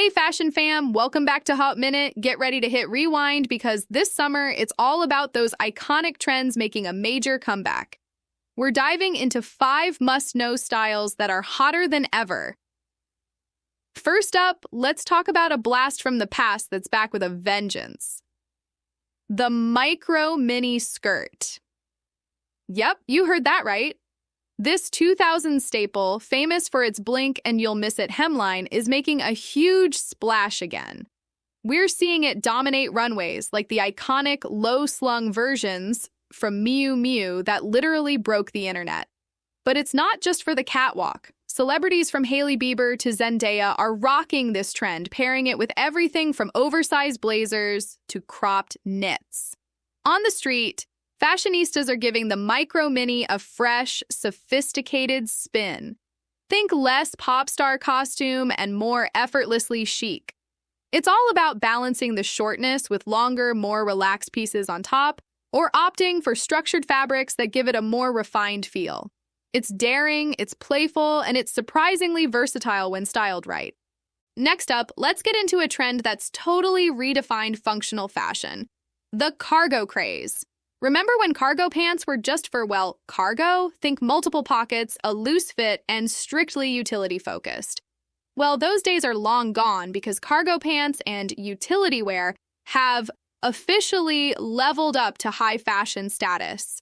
Hey fashion fam, welcome back to Haute Minute. Get ready to hit rewind because this summer it's all about those iconic trends making a major comeback. We're diving into 5 must-know styles that are hotter than ever. First up, let's talk about a blast from the past that's back with a vengeance. The micro mini skirt. Yep, you heard that right. This 2000 staple, famous for its blink and you'll miss it hemline, is making a huge splash again. We're seeing it dominate runways like the iconic low-slung versions from Miu Miu that literally broke the internet. But it's not just for the catwalk. Celebrities from Hailey Bieber to Zendaya are rocking this trend, pairing it with everything from oversized blazers to cropped knits. On the street, fashionistas are giving the micro mini a fresh, sophisticated spin. Think less pop star costume and more effortlessly chic. It's all about balancing the shortness with longer, more relaxed pieces on top, or opting for structured fabrics that give it a more refined feel. It's daring, it's playful, and it's surprisingly versatile when styled right. Next up, let's get into a trend that's totally redefined functional fashion: the cargo craze. Remember when cargo pants were just for, well, cargo? Think multiple pockets, a loose fit, and strictly utility-focused. Well, those days are long gone because cargo pants and utility wear have officially leveled up to high fashion status.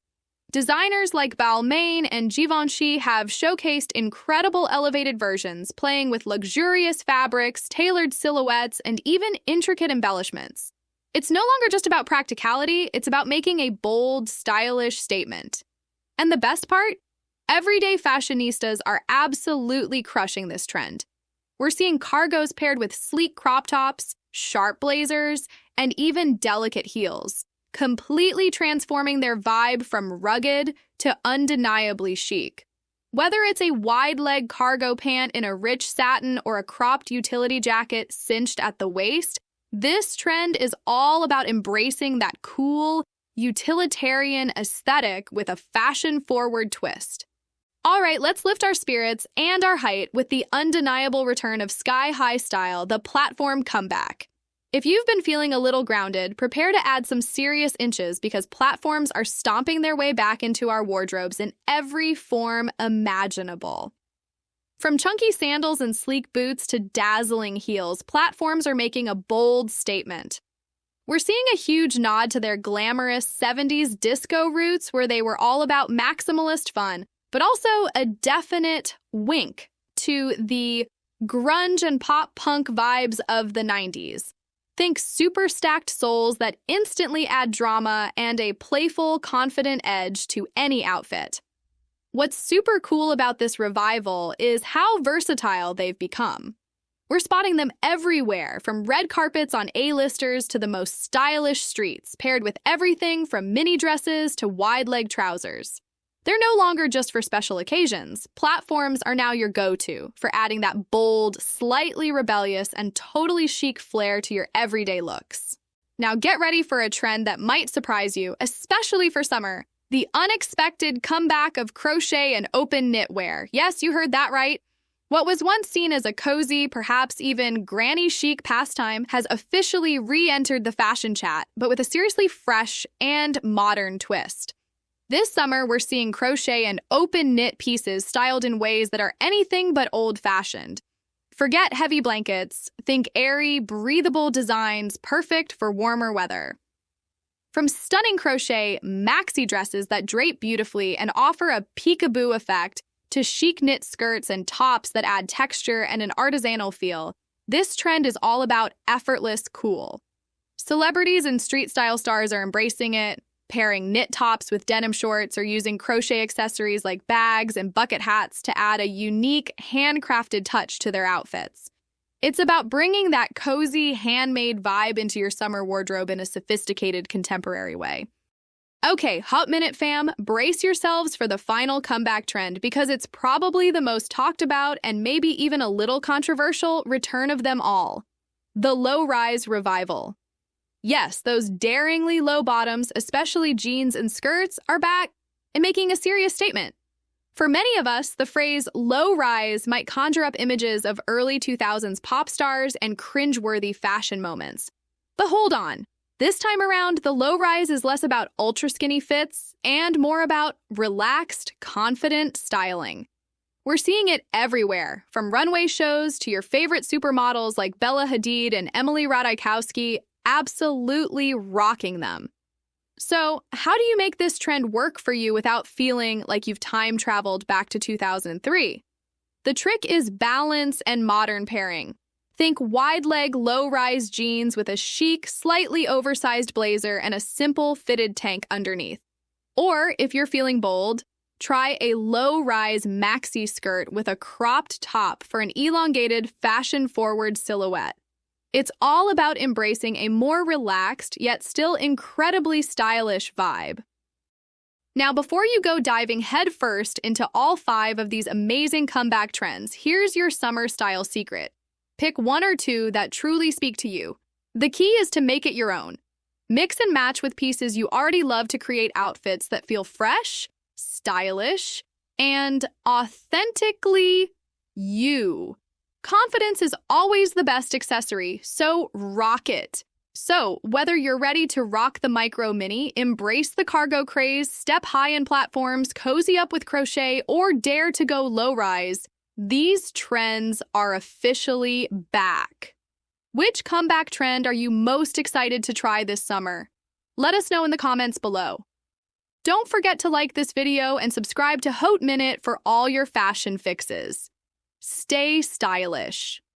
Designers like Balmain and Givenchy have showcased incredible elevated versions, playing with luxurious fabrics, tailored silhouettes, and even intricate embellishments. It's no longer just about practicality, it's about making a bold, stylish statement. And the best part? Everyday fashionistas are absolutely crushing this trend. We're seeing cargos paired with sleek crop tops, sharp blazers, and even delicate heels, completely transforming their vibe from rugged to undeniably chic. Whether it's a wide-leg cargo pant in a rich satin or a cropped utility jacket cinched at the waist, this trend is all about embracing that cool, utilitarian aesthetic with a fashion-forward twist. All right, let's lift our spirits and our height with the undeniable return of sky-high style, the platform comeback. If you've been feeling a little grounded, prepare to add some serious inches because platforms are stomping their way back into our wardrobes in every form imaginable. From chunky sandals and sleek boots to dazzling heels, platforms are making a bold statement. We're seeing a huge nod to their glamorous 70s disco roots where they were all about maximalist fun, but also a definite wink to the grunge and pop punk vibes of the 90s. Think super stacked soles that instantly add drama and a playful, confident edge to any outfit. What's super cool about this revival is how versatile they've become. We're spotting them everywhere, from red carpets on A-listers to the most stylish streets, paired with everything from mini dresses to wide-leg trousers. They're no longer just for special occasions. Platforms are now your go-to for adding that bold, slightly rebellious, and totally chic flair to your everyday looks. Now get ready for a trend that might surprise you, especially for summer: the unexpected comeback of crochet and open knitwear. Yes, you heard that right. What was once seen as a cozy, perhaps even granny chic pastime has officially re-entered the fashion chat, but with a seriously fresh and modern twist. This summer, we're seeing crochet and open knit pieces styled in ways that are anything but old-fashioned. Forget heavy blankets, think airy, breathable designs perfect for warmer weather. From stunning crochet maxi dresses that drape beautifully and offer a peekaboo effect to chic knit skirts and tops that add texture and an artisanal feel, this trend is all about effortless cool. Celebrities and street-style stars are embracing it, pairing knit tops with denim shorts or using crochet accessories like bags and bucket hats to add a unique, handcrafted touch to their outfits. It's about bringing that cozy, handmade vibe into your summer wardrobe in a sophisticated, contemporary way. Okay, Haute Minute fam, brace yourselves for the final comeback trend because it's probably the most talked about and maybe even a little controversial return of them all: the low-rise revival. Yes, those daringly low bottoms, especially jeans and skirts, are back and making a serious statement. For many of us, the phrase low rise might conjure up images of early 2000s pop stars and cringeworthy fashion moments. But hold on. This time around, the low rise is less about ultra skinny fits and more about relaxed, confident styling. We're seeing it everywhere, from runway shows to your favorite supermodels like Bella Hadid and Emily Ratajkowski, absolutely rocking them. So, how do you make this trend work for you without feeling like you've time traveled back to 2003? The trick is balance and modern pairing. Think wide-leg, low-rise jeans with a chic, slightly oversized blazer and a simple fitted tank underneath. Or, if you're feeling bold, try a low-rise maxi skirt with a cropped top for an elongated, fashion-forward silhouette. It's all about embracing a more relaxed, yet still incredibly stylish vibe. Now, before you go diving headfirst into all 5 of these amazing comeback trends, here's your summer style secret. Pick 1 or 2 that truly speak to you. The key is to make it your own. Mix and match with pieces you already love to create outfits that feel fresh, stylish, and authentically you. Confidence is always the best accessory, so rock it. So, whether you're ready to rock the micro mini, embrace the cargo craze, step high in platforms, cozy up with crochet, or dare to go low rise, these trends are officially back. Which comeback trend are you most excited to try this summer? Let us know in the comments below. Don't forget to like this video and subscribe to Haute Minute for all your fashion fixes. Stay stylish.